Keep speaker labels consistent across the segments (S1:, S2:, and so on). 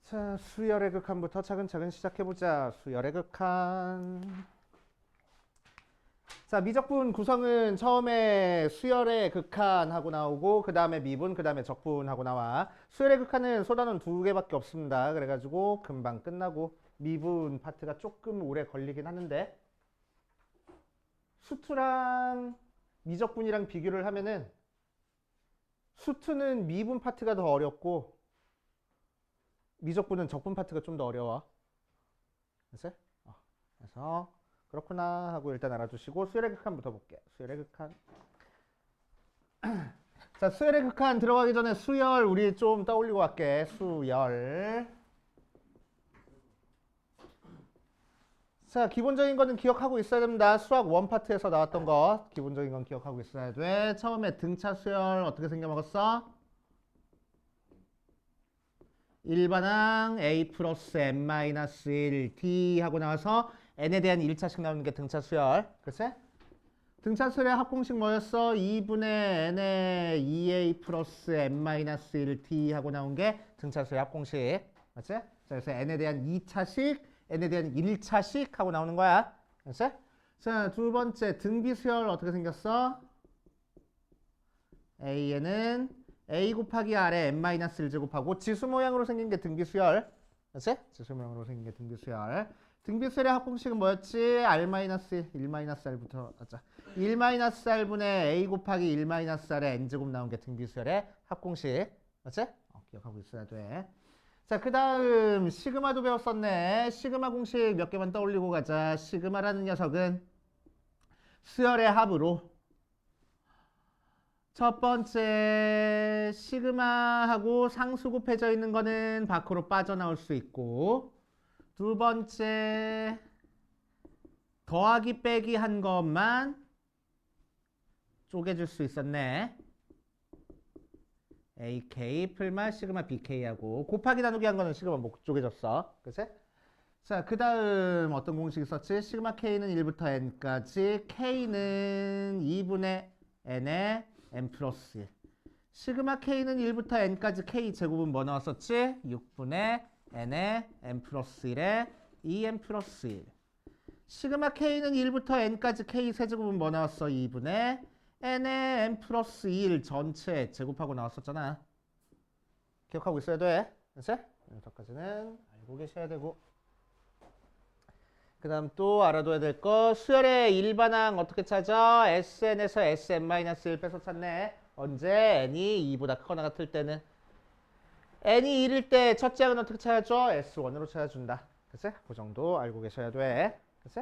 S1: 자, 수열의 극한부터 차근차근 시작해보자. 수열의 극한. 자, 미적분 구성은 처음에 수열의 극한하고 나오고 그 다음에 미분, 그 다음에 적분하고 나와. 수열의 극한은 소단원 두 개밖에 없습니다. 그래가지고 금방 끝나고 미분 파트가 조금 오래 걸리긴 하는데 수투랑 미적분이랑 비교를 하면은 수투는 미분 파트가 더 어렵고 미적분은 적분 파트가 좀 더 어려워. 그래서 그렇구나 하고 일단 알아두시고 수열의 극한부터 볼게. 수열의 극한. 자, 수열의 극한 들어가기 전에 수열 우리 좀 떠올리고 갈게. 수열. 자, 기본적인 거는 기억하고 있어야 됩니다. 수학 원 파트에서 나왔던 거 기본적인 건 기억하고 있어야 돼. 처음에 등차 수열 어떻게 생겨먹었어? 일반항 a 플러스 n-1 d 하고 나와서 n에 대한 1차식 나오는 게 등차 수열. 그치? 등차 수열의 합공식 뭐였어? 2분의 n의 2a 플러스 n-1 d 하고 나온 게 등차 수열 합공식. 맞지? 자, 그래서 n에 대한 2차식, n에 대한 1차식 하고 나오는 거야. 그치? 자, 두 번째 등비 수열 어떻게 생겼어? a는 a 곱하기 r에 n-1 제곱하고 지수 모양으로 생긴 게 등비수열. 그렇지? 지수 모양으로 생긴 게 등비수열. 등비수열의 합공식은 뭐였지? r-1, 1-r부터 하자. 1-r분의 a 곱하기 1-r의 n제곱 나온 게 등비수열의 합공식. 그렇지? 기억하고 있어야 돼. 자, 그 다음 시그마도 배웠었네. 시그마 공식 몇 개만 떠올리고 가자. 시그마라는 녀석은 수열의 합으로 첫 번째 시그마하고 상수 곱해져 있는 거는 밖으로 빠져나올 수 있고 두 번째 더하기 빼기 한 것만 쪼개줄 수 있었네. AK 풀마 시그마 BK하고 곱하기 나누기 한 거는 시그마 못 쪼개졌어. 그치? 자, 그 다음 어떤 공식 있었지? 시그마 K는 1부터 N까지 K는 2분의 N의 n 플러스 1. 시그마 K는 1부터 N까지 K 제곱은 뭐 나왔었지? 6분의 N의 n 플러스 1의 2n 플러스 1. 시그마 K는 1부터 N까지 K 세제곱은 뭐 나왔어? 2분의 N의 n 플러스 1 전체 제곱하고 나왔었잖아. 기억하고 있어야 돼. 그치? 여기까지는 알고 계셔야 되고. 그 다음 또 알아둬야 될 거 수열의 일반항 어떻게 찾아? SN에서 SN-1 빼서 찾네. 언제? n이 2보다 크거나 같을 때는. n이 1일 때 첫째 항은 어떻게 찾아줘? S1으로 찾아준다. 그치? 그 정도 알고 계셔야 돼. 그치?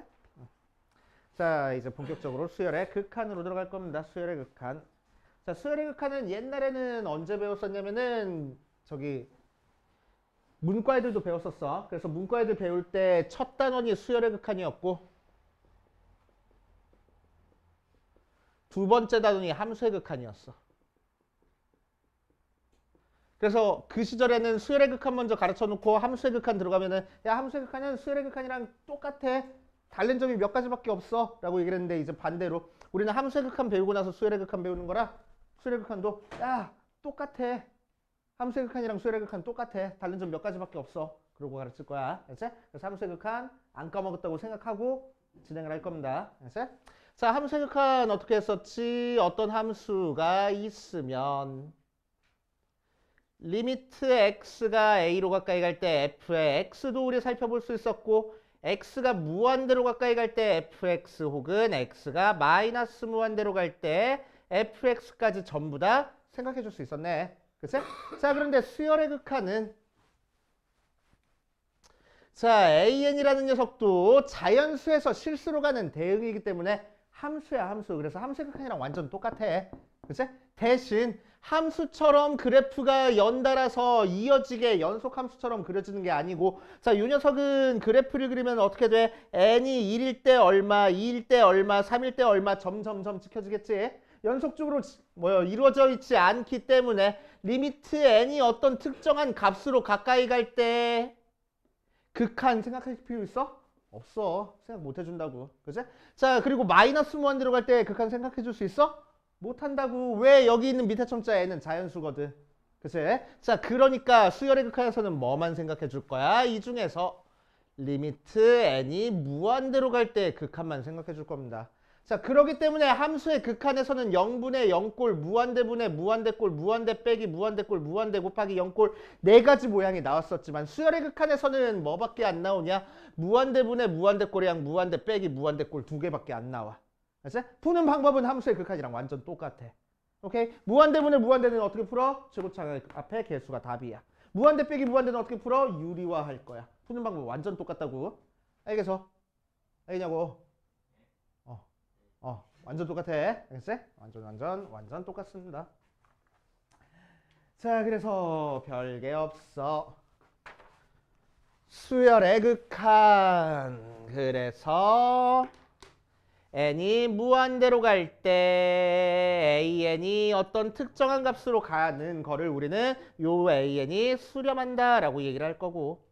S1: 자, 이제 본격적으로 수열의 극한으로 들어갈 겁니다. 수열의 극한. 자, 수열의 극한은 옛날에는 언제 배웠었냐면은 저기 문과 애들도 배웠었어. 그래서 문과 애들 배울 때 첫 단원이 수열의 극한이었고 두 번째 단원이 함수의 극한이었어. 그래서 그 시절에는 수열의 극한 먼저 가르쳐 놓고 함수의 극한 들어가면은 야, 함수의 극한은 수열의 극한이랑 똑같아. 다른 점이 몇 가지밖에 없어. 라고 얘기를 했는데 이제 반대로 우리는 함수의 극한 배우고 나서 수열의 극한 배우는 거라 수열의 극한도 야, 똑같아. 함수의 극한이랑 수열의 극한 똑같아. 다른 점 몇 가지밖에 없어. 그러고 가르칠 거야. 알지? 그래서 함수의 극한 안 까먹었다고 생각하고 진행을 할 겁니다. 알지? 자, 함수의 극한 어떻게 했었지? 어떤 함수가 있으면 리미트 x가 a로 가까이 갈 때 f의 x도 우리 살펴볼 수 있었고 x가 무한대로 가까이 갈 때 fx 혹은 x가 마이너스 무한대로 갈 때 fx까지 전부 다 생각해 줄 수 있었네. 그치? 자, 그런데 수열의 극한은 자, an이라는 녀석도 자연수에서 실수로 가는 대응이기 때문에 함수야, 함수. 그래서 함수의 극한이랑 완전 똑같아. 그치? 대신 함수처럼 그래프가 연달아서 이어지게 연속 함수처럼 그려지는 게 아니고 자, 이 녀석은 그래프를 그리면 어떻게 돼? n이 1일 때 얼마, 2일 때 얼마, 3일 때 얼마 점점점 지켜지겠지? 연속적으로 이루어져 있지 않기 때문에 리미트 n이 어떤 특정한 값으로 가까이 갈 때 극한 생각할 필요 있어? 없어. 생각 못 해준다고. 그치? 자, 그리고 마이너스 무한대로 갈 때 극한 생각해 줄 수 있어? 못 한다고. 왜? 여기 있는 밑에 첨자 n은 자연수거든. 그치? 자, 그러니까 수열의 극한에서는 뭐만 생각해 줄 거야? 이 중에서 리미트 n이 무한대로 갈 때 극한만 생각해 줄 겁니다. 자, 그러기 때문에 함수의 극한에서는 0분의 0꼴, 무한대분의 무한대꼴, 무한대 빼기 무한대꼴, 무한대 곱하기 0꼴 네 가지 모양이 나왔었지만 수열의 극한에서는 뭐밖에 안 나오냐? 무한대분의 무한대꼴이랑 무한대 빼기 무한대꼴 두 개밖에 안 나와. 그치? 푸는 방법은 함수의 극한이랑 완전 똑같아. 오케이? 무한대분의 무한대는 어떻게 풀어? 제곱창 앞에 개수가 답이야. 무한대 빼기 무한대는 어떻게 풀어? 유리화할 거야. 푸는 방법 완전 똑같다고. 알겠어? 알겠냐고? 완전 똑같아. 알겠지? 완전 똑같습니다. 자, 그래서 별게 없어. 수열의 극한. 그래서 n이 무한대로 갈 때 an이 어떤 특정한 값으로 가는 거를 우리는 요 an이 수렴한다 라고 얘기를 할 거고,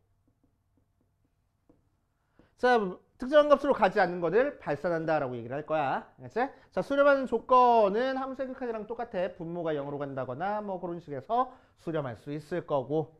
S1: 자, 특정한 값으로 가지 않는 것을 발산한다 라고 얘기를 할 거야. 알겠지? 자, 수렴하는 조건은 함수의 극한이랑 똑같아. 분모가 0으로 간다거나 뭐 그런 식에서 수렴할 수 있을 거고,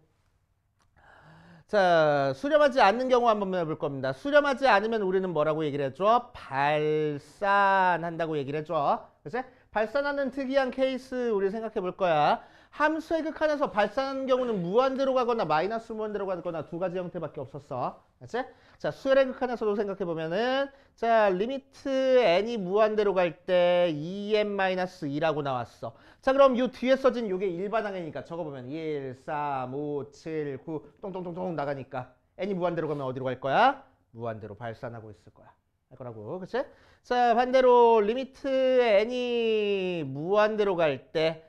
S1: 자, 수렴하지 않는 경우 한번 해볼 겁니다. 수렴하지 않으면 우리는 뭐라고 얘기를 해줘? 발산한다고 얘기를 해줘. 그치? 발산하는 특이한 케이스 우리 생각해 볼 거야. 함수의 극한에서 발산하는 경우는 무한대로 가거나 마이너스 무한대로 가거나 두 가지 형태밖에 없었어. 그치? 자, 수열의 극한에서도 생각해 보면은, 자, 리미트 n이 무한대로 갈 때 2n-2라고 나왔어. 자, 그럼 요 뒤에 써진 요게 일반항이니까 적어보면 1, 3, 5, 7, 9 똥똥똥똥 나가니까 n이 무한대로 가면 어디로 갈 거야? 무한대로 발산하고 있을 거야. 할 거라고. 그치? 자, 반대로 리미트 n이 무한대로 갈 때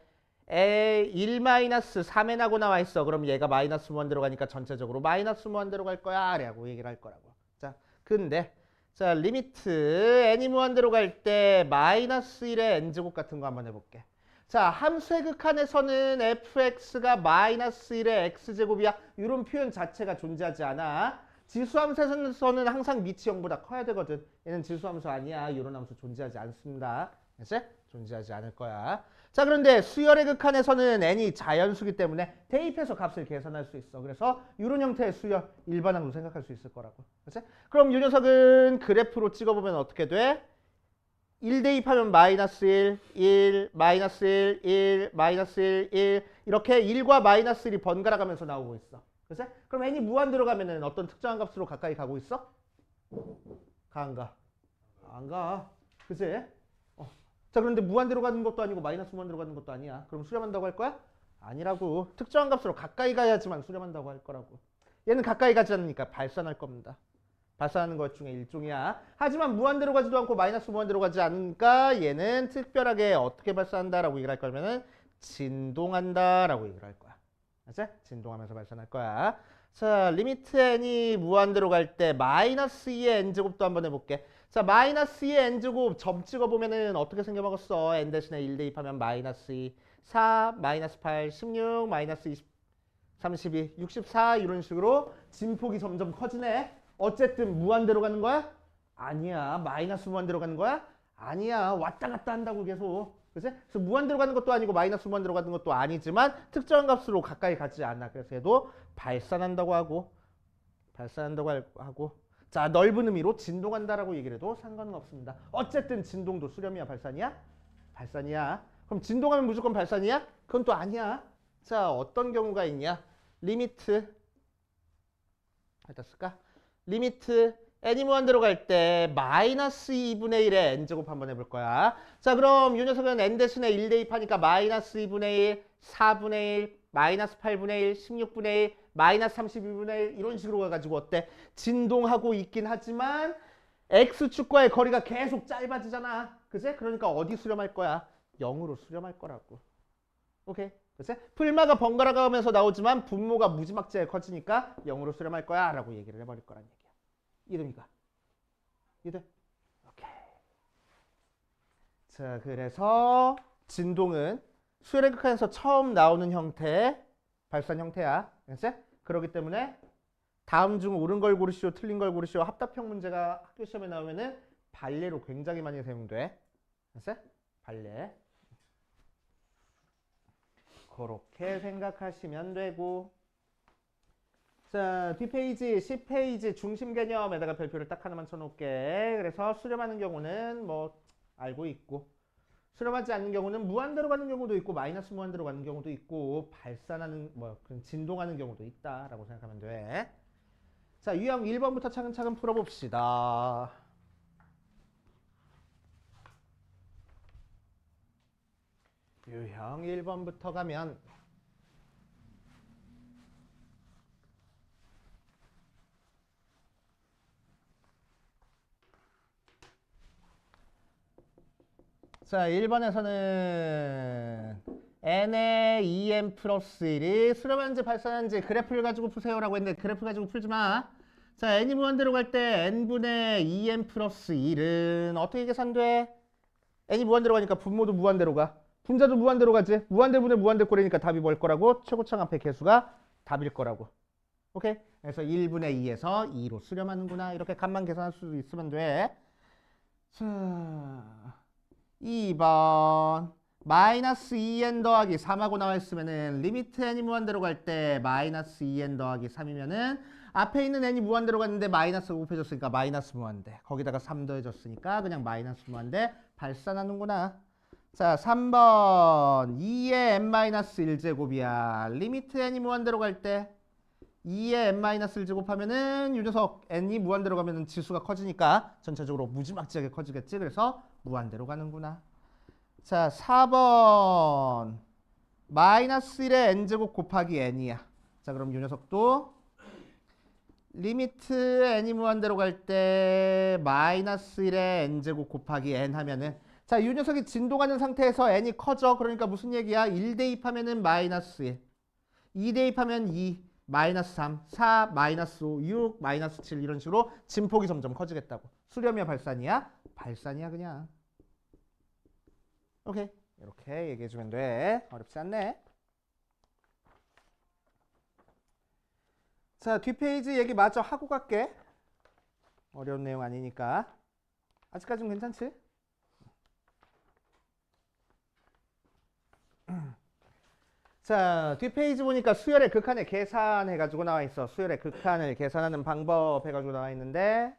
S1: 1-3n하고 나와 있어. 그럼 얘가 마이너스 무한대로 가니까 전체적으로 마이너스 무한대로 갈 거야 라고 얘기를 할 거라고. 자, 근데 자, 리미트 n이 무한대로 갈 때 마이너스 1의 n제곱 같은 거 한번 해볼게. 자, 함수의 극한에서는 fx가 마이너스 1의 x제곱이야. 이런 표현 자체가 존재하지 않아. 지수함수에서는 항상 밑이 0보다 커야 되거든. 얘는 지수함수 아니야. 이런 함수 존재하지 않습니다. 알겠지? 존재하지 않을 거야. 자, 그런데 수열의 극한에서는 n이 자연수기 때문에 대입해서 값을 계산할 수 있어. 그래서 이런 형태의 수열 일반항으로 생각할 수 있을 거라고. 그렇지? 그럼 이 녀석은 그래프로 찍어보면 어떻게 돼? 1 대입하면 마이너스 1, 1, 마이너스 1, 1, 마이너스 1, 1 이렇게 1과 마이너스 1이 번갈아 가면서 나오고 있어. 그치? 그럼 n이 무한대로 가면은 어떤 특정한 값으로 가까이 가고 있어? 가, 안 가? 안 가. 그치? 자, 그런데 무한대로 가는 것도 아니고 마이너스 무한대로 가는 것도 아니야. 그럼 수렴한다고 할 거야? 아니라고. 특정한 값으로 가까이 가야지만 수렴한다고 할 거라고. 얘는 가까이 가지 않으니까 발산할 겁니다. 발산하는 것 중에 일종이야. 하지만 무한대로 가지도 않고 마이너스 무한대로 가지 않으니까 얘는 특별하게 어떻게 발산한다라고 얘기를 할 거면은 진동한다라고 얘기를 할 거야. 알았지? 진동하면서 발산할 거야. 자, 리미트 n이 무한대로 갈 때 마이너스 2의 n제곱도 한번 해볼게. 자, 마이너스 2의 n제곱 점 찍어보면은 어떻게 생겨먹었어? n 대신에 1 대입하면 마이너스 2, 4, 마이너스 8, 16, 마이너스 20, 32, 64 이런 식으로 진폭이 점점 커지네. 어쨌든 무한대로 가는 거야? 아니야. 마이너스 무한대로 가는 거야? 아니야. 왔다 갔다 한다고 계속. 그치? 그래서 무한대로 가는 것도 아니고 마이너스 무한대로 가는 것도 아니지만 특정한 값으로 가까이 가지 않아. 그래서 얘도 발산한다고 하고 자, 넓은 의미로 진동한다라고 얘기를 해도 상관은 없습니다. 어쨌든 진동도 수렴이야, 발산이야? 발산이야. 그럼 진동하면 무조건 발산이야? 그건 또 아니야. 자, 어떤 경우가 있냐? 리미트 어디다 쓸까? 리미트 n이 무한대로 갈 때 마이너스 2분의 1의 n제곱 한번 해볼 거야. 자, 그럼 이 녀석은 n 대신에 1 대입하니까 마이너스 2분의 1, 4분의 1, 마이너스 8분의 1, 16분의 1, 마이너스 32분의 1 이런 식으로 가가지고 어때? 진동하고 있긴 하지만 x축과의 거리가 계속 짧아지잖아. 그치? 그러니까 어디 수렴할 거야? 0으로 수렴할 거라고. 오케이? 그치? 풀마가 번갈아 가면서 나오지만 분모가 무지막지하게 커지니까 0으로 수렴할 거야 라고 얘기를 해버릴 거란 얘기야. 이름이가. 이해돼? 오케이. 자, 그래서 진동은 수열의 극한에서 처음 나오는 형태, 발산 형태야. 그치? 그렇기 때문에 다음 중 옳은 걸 고르시오, 틀린 걸 고르시오 합답형 문제가 학교 시험에 나오면은 발례로 굉장히 많이 사용돼. 그치? 발례. 그렇게 생각하시면 되고. 자, 뒷페이지 10페이지 중심 개념에다가 별표를 딱 하나만 쳐놓을게. 그래서 수렴하는 경우는 뭐 알고 있고, 수렴하지 않는 경우는 무한대로 가는 경우도 있고 마이너스 무한대로 가는 경우도 있고 발산하는 뭐 그런 진동하는 경우도 있다라고 생각하면 돼. 자, 유형 1번부터 차근차근 풀어봅시다. 유형 1번부터 가면 자, 1번에서는 n의 2n 플러스 1이 수렴한지 발산한지 그래프를 가지고 푸세요라고 했는데 그래프 가지고 풀지 마. 자, n이 무한대로 갈 때 n분의 2n 플러스 1은 어떻게 계산돼? n이 무한대로 가니까 분모도 무한대로 가. 분자도 무한대로 가지. 무한대분의 무한대꼴이니까 답이 뭘 거라고? 최고창 앞에 개수가 답일 거라고. 오케이? 그래서 1분의 2에서 2로 수렴하는구나. 이렇게 값만 계산할 수 있으면 돼. 자, 2번 마이너스 2n 더하기 3하고 나와 있으면은 리미트 n이 무한대로 갈 때 마이너스 2n 더하기 3이면은 앞에 있는 n이 무한대로 갔는데 마이너스가 곱해졌으니까 마이너스 무한대. 거기다가 3 더해졌으니까 그냥 마이너스 무한대 발산하는구나. 자, 3번 2의 n-1제곱이야. 리미트 n이 무한대로 갈 때 2의 n-1제곱 하면은 이 녀석 n이 무한대로 가면은 지수가 커지니까 전체적으로 무지막지하게 커지겠지. 그래서 무한대로 가는구나. 자, 4번 마이너스 1의 n제곱 곱하기 n이야. 자, 그럼 이 녀석도 리미트 n이 무한대로 갈 때 마이너스 1의 n제곱 곱하기 n 하면은 자, 이 녀석이 진동하는 상태에서 n이 커져. 그러니까 무슨 얘기야? 1 대입하면은 마이너스 1, 2 대입하면 2, 마이너스 3, 4, 마이너스 5, 6, 마이너스 7 이런 식으로 진폭이 점점 커지겠다고. 수렴이야 발산이야? 발산이야 그냥. 오케이. 이렇게 얘기해주면 돼. 어렵지 않네. 자, 뒷페이지 얘기 마저 하고 갈게. 어려운 내용 아니니까. 아직까지는 괜찮지? 자, 뒷페이지 보니까 수열의 극한을 계산해가지고 나와 있어. 수열의 극한을 계산하는 방법 해가지고 나와 있는데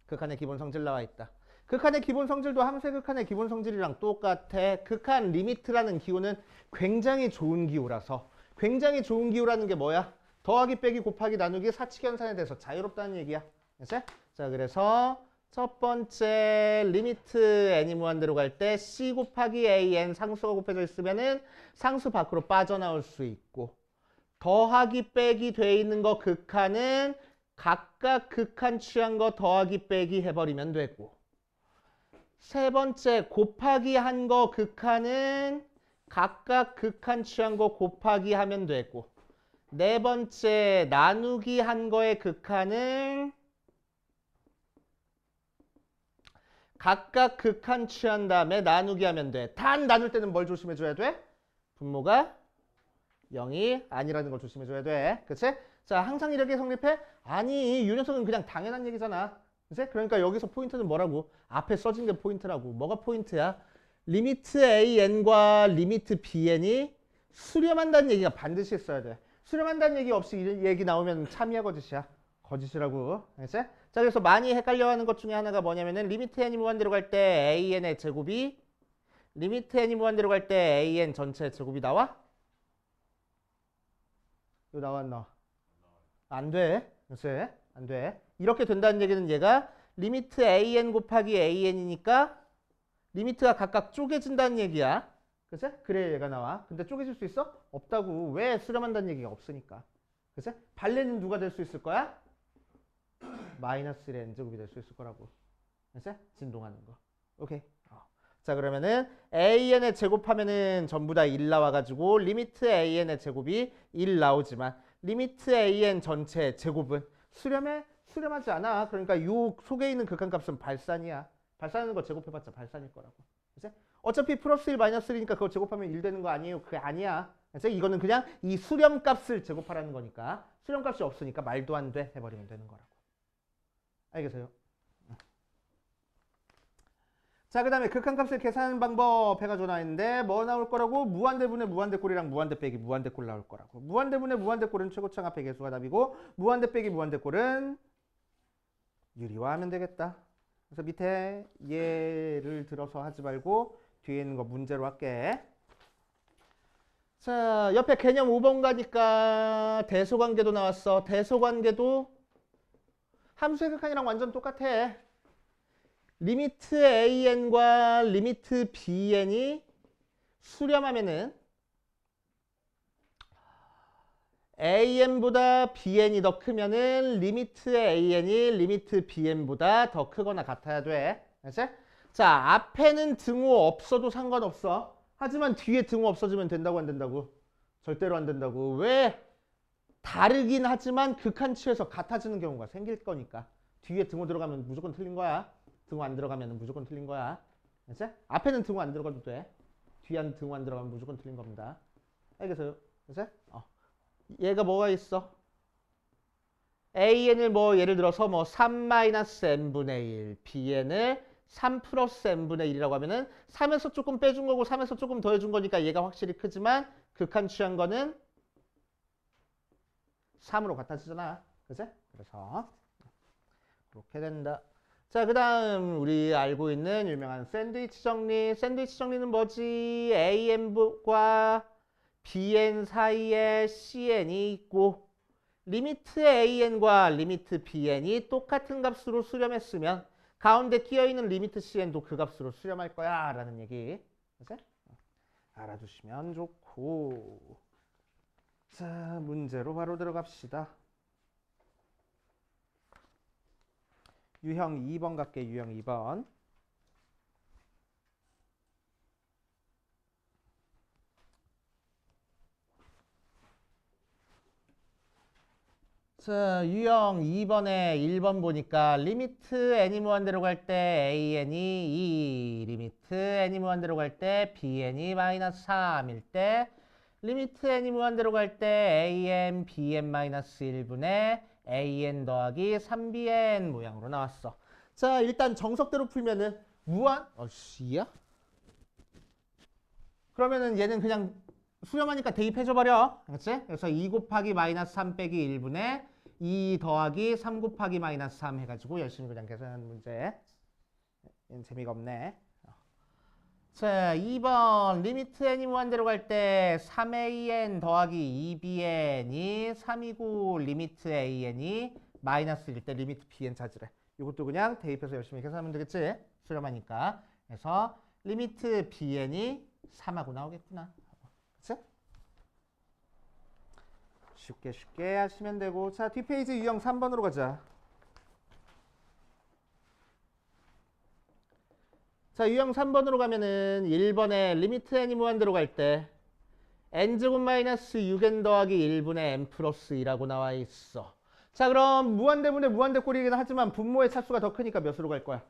S1: 극한의 기본 성질 나와 있다. 극한의 기본 성질도 함수의 극한의 기본 성질이랑 똑같아. 극한 리미트라는 기호는 굉장히 좋은 기호라서. 굉장히 좋은 기호라는 게 뭐야? 더하기 빼기 곱하기 나누기 사칙연산에 대해서 자유롭다는 얘기야. 알았지? 자, 그래서 첫 번째 리미트 n이 무한대로 갈 때 c 곱하기 an 상수가 곱해져 있으면은 상수 밖으로 빠져나올 수 있고, 더하기 빼기 돼 있는 거 극한은 각각 극한 취한 거 더하기 빼기 해버리면 되고, 세 번째 곱하기 한 거 극한은 각각 극한 취한 거 곱하기 하면 되고, 네 번째 나누기 한 거의 극한은 각각 극한 취한 다음에 나누기 하면 돼. 단 나눌 때는 뭘 조심해줘야 돼? 분모가 0이 아니라는 걸 조심해줘야 돼. 그치? 자, 항상 이렇게 성립해? 아니, 이 녀석은 그냥 당연한 얘기잖아. 그치? 그러니까 여기서 포인트는 뭐라고? 앞에 써진 게 포인트라고. 뭐가 포인트야? 리미트 an과 리미트 bn이 수렴한다는 얘기가 반드시 있어야 돼. 수렴한다는 얘기 없이 이 얘기 나오면 참이야 거짓이야. 거짓이라고. 알겠지? 자, 그래서 많이 헷갈려하는 것 중에 하나가 뭐냐면은 리미트 n이 무한대로 갈 때 an의 제곱이 리미트 n이 무한대로 갈 때 an 전체 제곱이 나와? 이거 나와 안 나와? 안 돼. 글쎄, 안 돼. 이렇게 된다는 얘기는 얘가 리미트 an 곱하기 an이니까 리미트가 각각 쪼개진다는 얘기야. 그치? 그래 얘가 나와. 근데 쪼개질 수 있어? 없다고. 왜 수렴한다는 얘기가 없으니까. 그치? 발레는 누가 될 수 있을 거야? 마이너스 1의 n제곱이 될 수 있을 거라고. 그치? 진동하는 거. 오케이. 자, 그러면은 an의 제곱하면은 전부 다 1 나와가지고 리미트 an의 제곱이 1 나오지만 리미트 an 전체 제곱은 수렴해? 수렴하지 않아. 그러니까 요 속에 있는 극한값은 발산이야. 발산하는 거 제곱해봤자 발산일 거라고. 그치? 어차피 플러스 1 마이너스 1이니까 그거 제곱하면 1 되는 거 아니에요? 그게 아니야. 그치? 이거는 그냥 이 수렴값을 제곱하라는 거니까 수렴값이 없으니까 말도 안 돼 해버리면 되는 거라고. 알겠어요? 자, 그 다음에 극한값을 계산하는 방법 해가지고 나왔는데 뭐 나올 거라고? 무한대분의 무한대꼴이랑 무한대 빼기 무한대꼴 나올 거라고. 무한대분의 무한대꼴은 최고창 합의 계수가 답이고 무한대 빼기 무한대꼴은 유리화 하면 되겠다. 그래서 밑에 예를 들어서 하지 말고 뒤에 있는 거 문제로 할게. 자, 옆에 개념 5번 가니까 대소관계도 나왔어. 대소관계도 함수의 극한이랑 완전 똑같아. 리미트 an과 리미트 bn이 수렴하면은 an보다 bn이 더 크면은 리미트 an이 리미트 bn보다 더 크거나 같아야 돼. 알지? 자, 앞에는 등호 없어도 상관없어. 하지만 뒤에 등호 없어지면 된다고 안 된다고? 절대로 안 된다고. 왜? 다르긴 하지만 극한치에서 같아지는 경우가 생길 거니까. 뒤에 등호 들어가면 무조건 틀린 거야. 등호 안 들어가면 무조건 틀린 거야. 알지? 앞에는 등호 안 들어가도 돼. 뒤에 등호 안 들어가면 무조건 틀린 겁니다. 알겠어요? 알지? 얘가 뭐가 있어? an을 뭐 예를 들어서 뭐 3-n분의 1, bn을 3 플러스 n분의 1이라고 하면은 3에서 조금 빼준 거고 3에서 조금 더해준 거니까 얘가 확실히 크지만 극한 취한 거는 3으로 같아지잖아. 그치? 그래서 그렇게 된다. 자, 그 다음 우리 알고 있는 유명한 샌드위치 정리. 샌드위치 정리는 뭐지? an과 bn 사이에 cn이 있고 리미트 an과 리미트 bn이 똑같은 값으로 수렴했으면 가운데 끼어있는 리미트 cn도 그 값으로 수렴할 거야 라는 얘기. 그치? 알아두시면 좋고. 자, 문제로 바로 들어갑시다. 유형 2번 갈게. 유형 2번. 자, 유형 2번에 1번 보니까 리미트 n이 무한대로 갈 때 an이 2, 리미트 n이 무한대로 갈 때 bn이 마이너스 3일 때 리미트 n이 무한대로 갈 때 an, bn 마이너스 1분의 an 더하기 3bn 모양으로 나왔어. 자, 일단 정석대로 풀면은 무한, 씨야? 그러면은 얘는 그냥 수렴하니까 대입해줘버려. 그렇지? 그래서 2 곱하기 마이너스 3 빼기 1분의 2 더하기 3 곱하기 마이너스 3 해가지고 열심히 그냥 계산하는 문제. 얘는 재미가 없네. 자, 2번 리미트 n이 무한대로 갈 때 3an 더하기 2bn이 3이고 리미트 an이 마이너스일 때 리미트 bn 찾으래. 이것도 그냥 대입해서 열심히 계산하면 되겠지? 수렴하니까. 그래서 리미트 bn이 3하고 나오겠구나. 그치? 쉽게 하시면 되고. 자, 뒷페이지 유형 3번으로 가자. 자, 유형 3번으로 가면은 1번에 리미트 n이 무한대로 갈 때 n제곱 마이너스 6n 더하기 1분의 n 플러스 2라고 나와 있어. 자, 그럼 무한대분의 무한대꼴이긴 하지만 분모의 차수가 더 크니까 몇으로 갈 거야?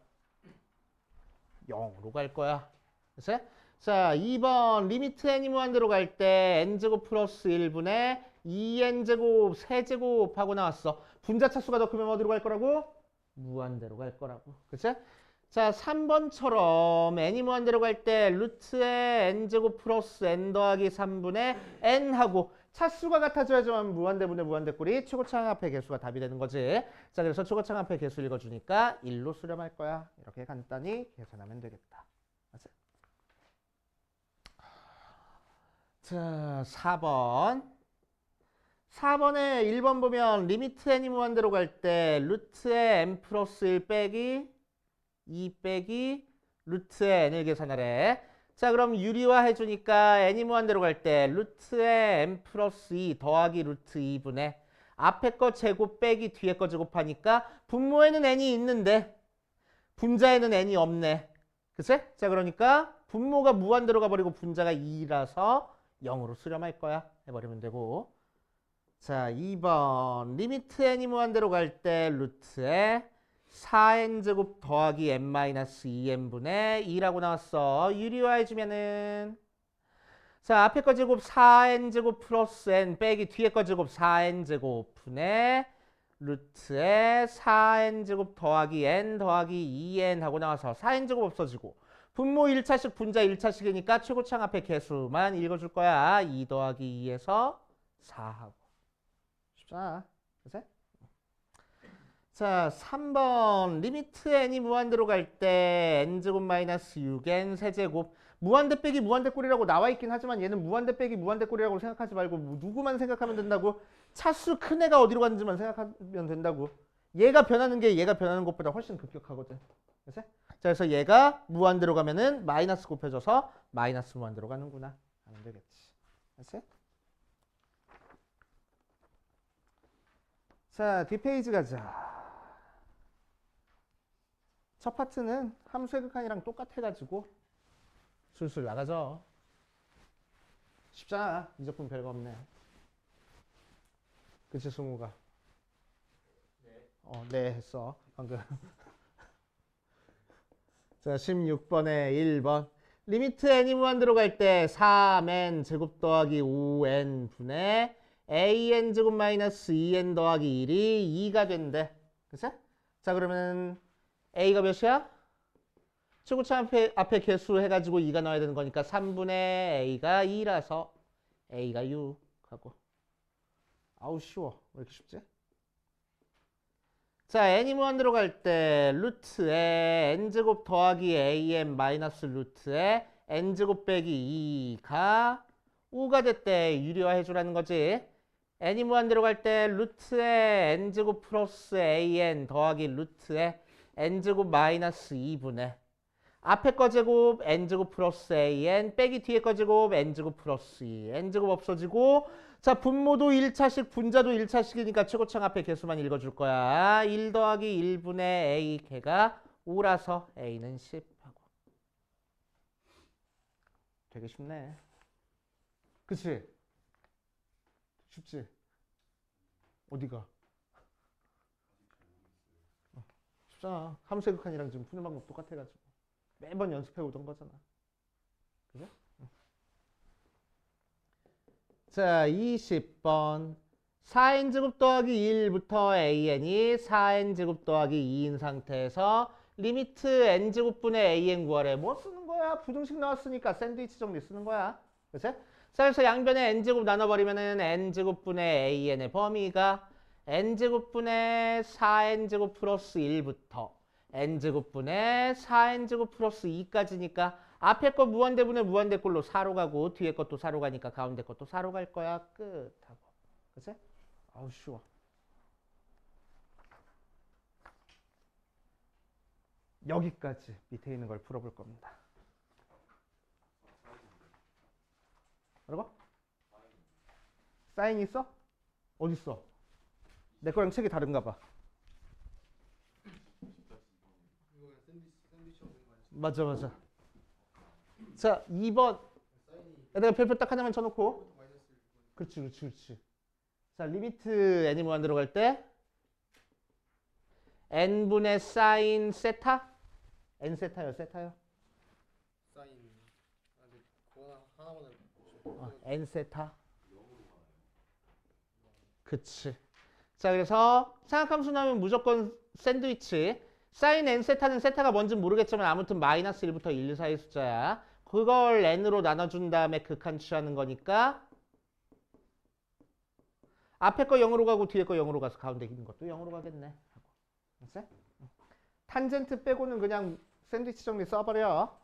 S1: 0으로 갈 거야. 그치? 자, 2번 리미트 n이 무한대로 갈 때 n제곱 플러스 1분의 2n제곱 세제곱 하고 나왔어. 분자 차수가 더 크면 어디로 갈 거라고? 무한대로 갈 거라고. 그치? 자, 3번처럼 n이 무한대로 갈 때 루트에 n제곱 플러스 n 더하기 3분의 n하고 차수가 같아져야지만 무한대분의 무한대꼴이 최고차항합의 개수가 답이 되는 거지. 자, 그래서 최고차항합의 개수 읽어주니까 1로 수렴할 거야. 이렇게 간단히 계산하면 되겠다. 맞지? 자, 4번. 4번에 1번 보면 리미트 n이 무한대로 갈 때 루트에 n 플러스 1 빼기 2 빼기 루트에 n을 계산하래. 자, 그럼 유리화 해주니까 n이 무한대로 갈 때 루트에 n 플러스 2 더하기 루트 2분의 앞에 거 제곱 빼기 뒤에 거 제곱하니까 분모에는 n이 있는데 분자에는 n이 없네. 그치? 자, 그러니까 분모가 무한대로 가버리고 분자가 2라서 0으로 수렴할 거야. 해버리면 되고. 자, 2번 리미트 n이 무한대로 갈 때 루트에 4n제곱 더하기 n-2n분의 2라고 나왔어. 유리화해주면은 자, 앞에 거 제곱 4n제곱 플러스 n 빼기 뒤에 거 제곱 4n제곱 분의 루트에 4n제곱 더하기 n 더하기 2n 하고 나와서 4n제곱 없어지고 분모 1차식, 분자 1차식이니까 최고창 앞에 개수만 읽어줄 거야. 2 더하기 2에서 4하고. 쉽잖아. 그치? 자, 3번. 리미트 n이 무한대로 갈 때 n제곱 마이너스 6n 세제곱. 무한대 빼기 무한대 꼴이라고 나와 있긴 하지만 얘는 무한대 빼기 무한대 꼴이라고 생각하지 말고 누구만 생각하면 된다고? 차수 큰 애가 어디로 가는지만 생각하면 된다고. 얘가 변하는 게 얘가 변하는 것보다 훨씬 급격하거든. 그치? 자, 그래서 얘가 무한대로 가면은 마이너스 곱해져서 마이너스 무한대로 가는구나. 하면 되겠지. 그치? 자, 뒷페이지 가자. 첫 파트는 함수의 극한이랑 똑같아가지고 술술 나가죠. 쉽잖아. 미적분 별거 없네. 그치, 승우가? 네 했어. 방금. 자, 16번에 1번. 리미트 n이 무한대로 갈 때 3n 제곱 더하기 5n 분의 an 제곱 마이너스 2n 더하기 1이 2가 된대. 그치? 자, 그러면 a가 몇이야? 최고차 앞에 개수 해가지고 2가 넣어야 되는 거니까 3분의 a가 2라서 a가 6 하고. 아우 쉬워. 왜 이렇게 쉽지? 자, n이 무한대로 갈 때 루트에 n제곱 더하기 an 마이너스 루트에 n제곱 빼기 2가 5가 됐대. 유리화 해주라는 거지. n이 무한대로 갈 때 루트에 n제곱 플러스 an 더하기 루트에 n제곱 마이너스 2분의 앞에 거 제곱 n제곱 플러스 an 빼기 뒤에 거 제곱 n제곱 플러스 2 n제곱 없어지고 자 분모도 1차식 분자도 1차식이니까 최고창 앞에 개수만 읽어줄 거야. 1 더하기 1분의 a 개가 5라서 a는 10 하고. 되게 쉽네. 그치? 쉽지? 어디가? 쉽잖아. 함수의 극한이랑 지금 푸는 방법 똑같아가지고 매번 연습해 오던 거잖아. 그죠? 자, 20번. 4n제곱 더하기 1부터 an이 4n제곱 더하기 2인 상태에서 리미트 n제곱분의 an 구하래. 뭐 쓰는 거야? 부등식 나왔으니까 샌드위치 정리 쓰는 거야. 그치? 자, 그래서 양변에 n제곱 나눠버리면은 n제곱분의 an의 범위가 n제곱분의 4n제곱 플러스 1부터 n제곱분의 4n제곱 플러스 2까지니까 앞에 거 무한대분의 무한대꼴로 4로 가고 뒤에 것도 4로 가니까 가운데 것도 4로 갈 거야. 끝 하고. 그치? 아우 쉬워. 여기까지 밑에 있는 걸 풀어볼 겁니다. 뭐라고? 사인 있어? 어디 있어? 내 거랑 책이 다른가 봐. 맞아 맞아. 자 2번 내가 별표 딱 하나만 쳐놓고 그렇지 그렇지 그렇지. 자 리미트 n이 무한대로 갈 때 n분의 사인 세타? n 세타요 세타요?
S2: 사인 그거 하나만
S1: n 세타. 그치. 자 그래서 삼각함수 나오면 무조건 샌드위치. 사인 n 세타는 세타가 뭔지 모르겠지만 아무튼 마이너스 1부터 1 사이 숫자야. 그걸 n으로 나눠준 다음에 극한 취하는 거니까 앞에 거 0으로 가고 뒤에 거 0으로 가서 가운데 있는 것도 0으로 가겠네. 알았어? 탄젠트 빼고는 그냥 샌드위치 정리 써버려.